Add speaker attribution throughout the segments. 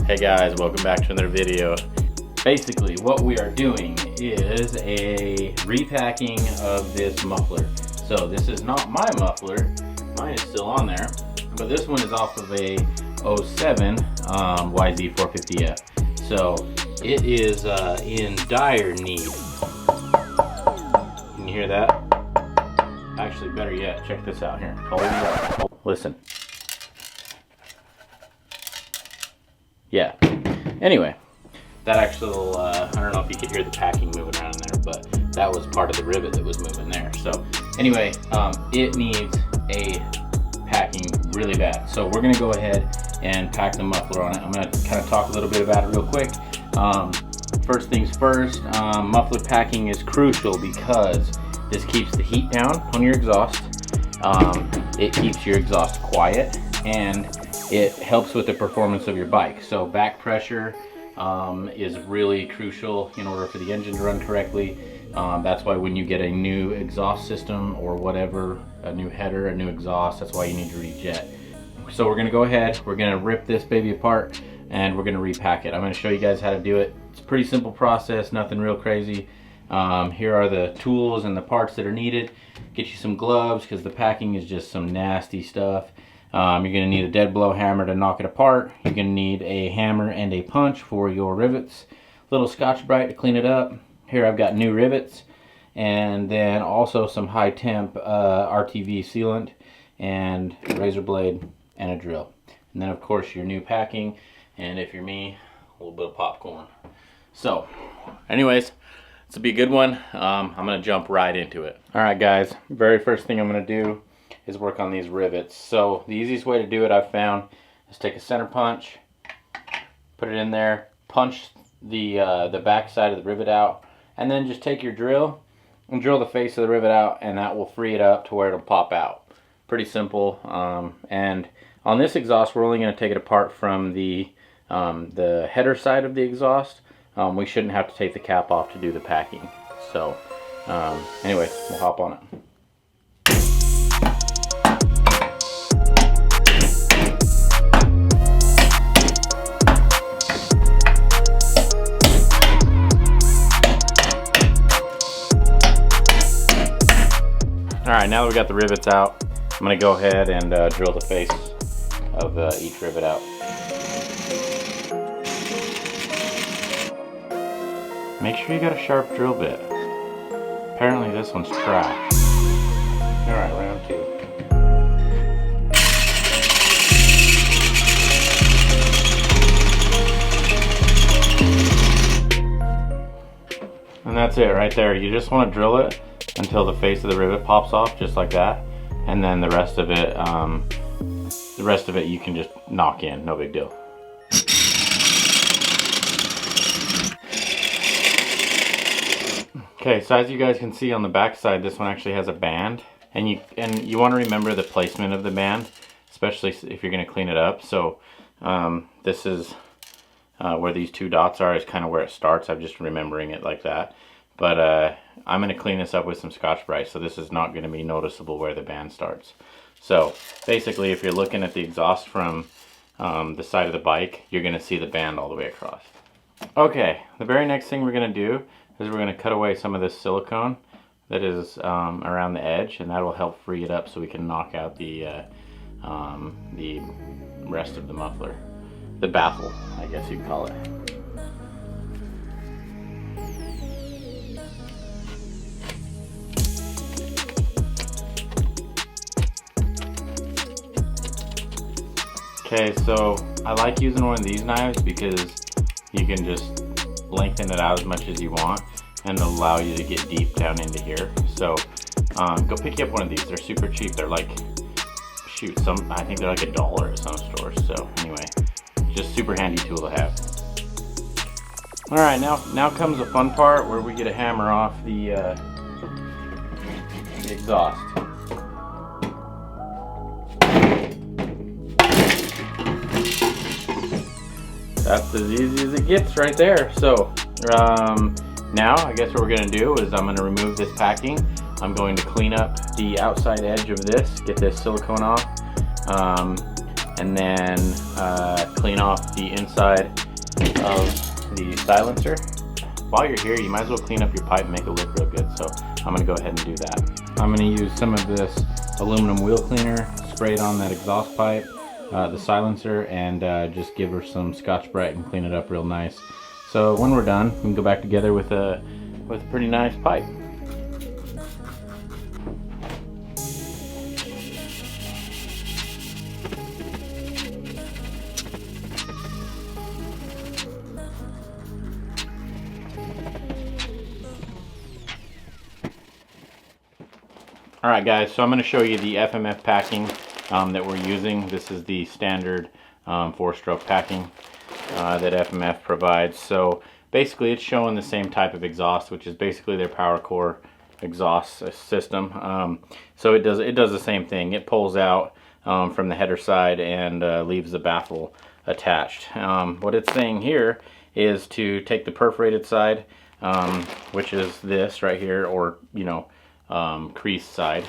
Speaker 1: Hey guys, welcome back to another video. Basically, what we are doing is a repacking of this muffler. So this is not my muffler, mine is still on there, but this one is off of a 07 YZ450F. So it is in dire need. Can you hear that? Actually, better yet, check this out here. Hold it up. Listen. Yeah. Anyway, that actual, I don't know if you could hear the packing moving around in there, but that was part of the rivet that was moving there. So anyway, it needs a packing really bad. So we're gonna go ahead and pack the muffler on it. I'm gonna kind of talk a little bit about it real quick. First things first, muffler packing is crucial because this keeps the heat down on your exhaust. It keeps your exhaust quiet, and it helps with the performance of your bike. So back pressure is really crucial in order for the engine to run correctly. That's why when you get a new exhaust system or whatever, a new header, a new exhaust, that's why you need to rejet. So we're gonna go ahead, we're gonna rip this baby apart and we're gonna repack it. I'm gonna show you guys how to do it. It's a pretty simple process, nothing real crazy. Here are the tools and the parts that are needed. Get you some gloves because the packing is just some nasty stuff. You're going to need a dead blow hammer to knock it apart. You're going to need a hammer and a punch for your rivets. A little Scotch-Brite to clean it up. Here I've got new rivets. And then also some high temp RTV sealant and a razor blade and a drill. And then of course your new packing. And if you're me, a little bit of popcorn. So anyways, this will be a good one. I'm going to jump right into it. Alright guys, very first thing I'm going to do is work on these rivets. So the easiest way to do it I've found is take a center punch, put it in there, punch the back side of the rivet out, and then just take your drill and drill the face of the rivet out, and that will free it up to where it'll pop out. Pretty simple. And on this exhaust we're only going to take it apart from the header side of the exhaust. We shouldn't have to take the cap off to do the packing. So anyway, we'll hop on it. Alright, now that we got the rivets out, I'm going to go ahead and drill the face of each rivet out. Make sure you got a sharp drill bit. Apparently this one's trash. Alright, round 2. And that's it right there. You just want to drill it until the face of the rivet pops off, just like that, and then the rest of it you can just knock in, no big deal. Okay, so as you guys can see on the back side, this one actually has a band, and you want to remember the placement of the band, especially if you're going to clean it up. So this is where these 2 dots are, is kind of where it starts. I'm just remembering it like that. But I'm going to clean this up with some Scotch-Brite, so this is not going to be noticeable where the band starts. So basically, if you're looking at the exhaust from the side of the bike, you're going to see the band all the way across. Okay, the very next thing we're going to do is we're going to cut away some of this silicone that is around the edge, and that will help free it up so we can knock out the rest of the muffler. The baffle, I guess you'd call it. Okay, so I like using one of these knives because you can just lengthen it out as much as you want and it'll allow you to get deep down into here. So go pick you up one of these. They're super cheap. They're like, shoot, I think they're like $1 at some stores. So anyway, just super handy tool to have. All right, now comes the fun part where we get a hammer off the exhaust. That's as easy as it gets right there. So now I guess what we're gonna do is I'm gonna remove this packing. I'm going to clean up the outside edge of this, get this silicone off, and then clean off the inside of the silencer. While you're here, you might as well clean up your pipe and make it look real good, so I'm going to go ahead and do that. I'm going to use some of this aluminum wheel cleaner, spray it on that exhaust pipe, the silencer, and just give her some Scotch-Brite and clean it up real nice. So when we're done, we can go back together with a pretty nice pipe. Alright guys, so I'm going to show you the FMF packing that we're using. This is the standard 4-stroke packing that FMF provides. So basically it's showing the same type of exhaust, which is basically their power core exhaust system. So it does the same thing. It pulls out from the header side and leaves the baffle attached. What it's saying here is to take the perforated side, which is this right here, or crease side,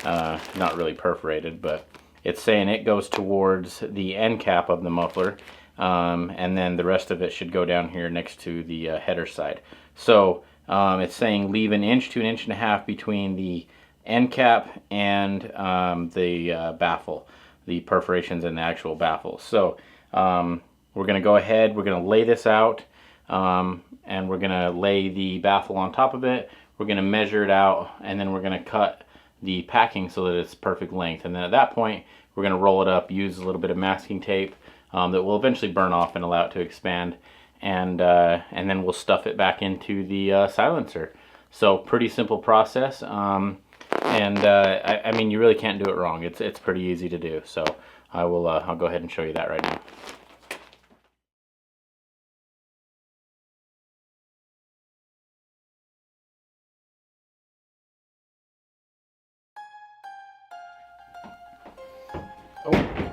Speaker 1: not really perforated, but it's saying it goes towards the end cap of the muffler, and then the rest of it should go down here next to the header side. So it's saying leave 1 inch to 1.5 inches between the end cap and the baffle, the perforations in the actual baffle. So we're going to go ahead, we're going to lay this out, and we're going to lay the baffle on top of it. We're going to measure it out, and then we're going to cut the packing so that it's perfect length. And then at that point, we're going to roll it up, use a little bit of masking tape that will eventually burn off and allow it to expand. And then we'll stuff it back into the silencer. So pretty simple process. I mean, you really can't do it wrong. It's pretty easy to do. So I'll go ahead and show you that right now.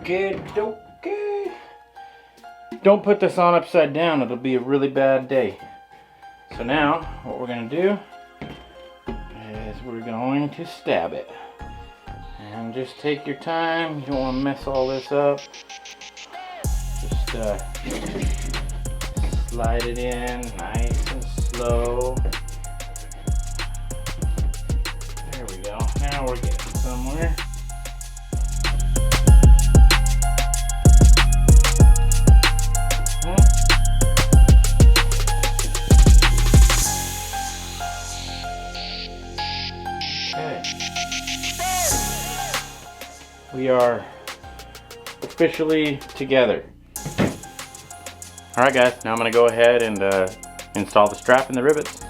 Speaker 1: Okay. Don't put this on upside down, it'll be a really bad day. So now, what we're going to do is we're going to stab it. And just take your time, you don't want to mess all this up. Just slide it in nice and slow. There we go, now we're getting somewhere. We are officially together. Alright guys, now I'm going to go ahead and install the strap and the rivets.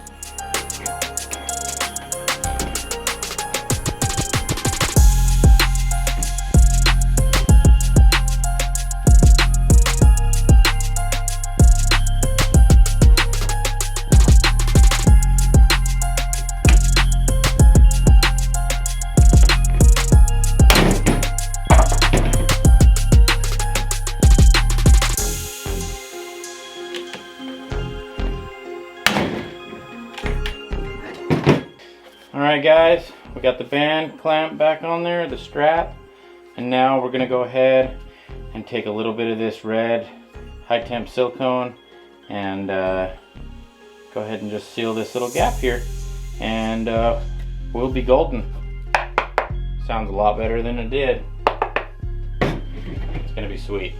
Speaker 1: Alright guys, we got the band clamp back on there, the strap, and now we're going to go ahead and take a little bit of this red high temp silicone and go ahead and just seal this little gap here, and we'll be golden. Sounds a lot better than it did. It's going to be sweet.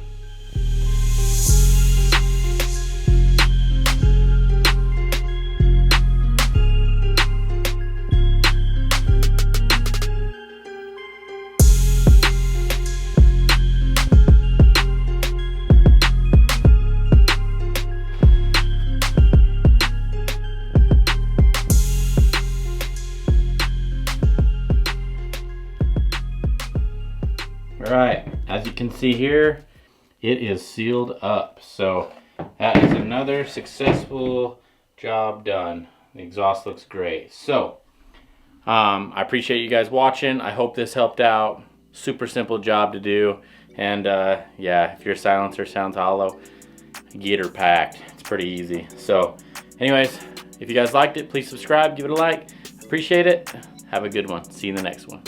Speaker 1: Alright, as you can see here, it is sealed up. So that is another successful job done. The exhaust looks great. So I appreciate you guys watching. I hope this helped out. Super simple job to do. And yeah, if your silencer sounds hollow, get her packed. It's pretty easy. So anyways, if you guys liked it, please subscribe, give it a like. Appreciate it. Have a good one. See you in the next one.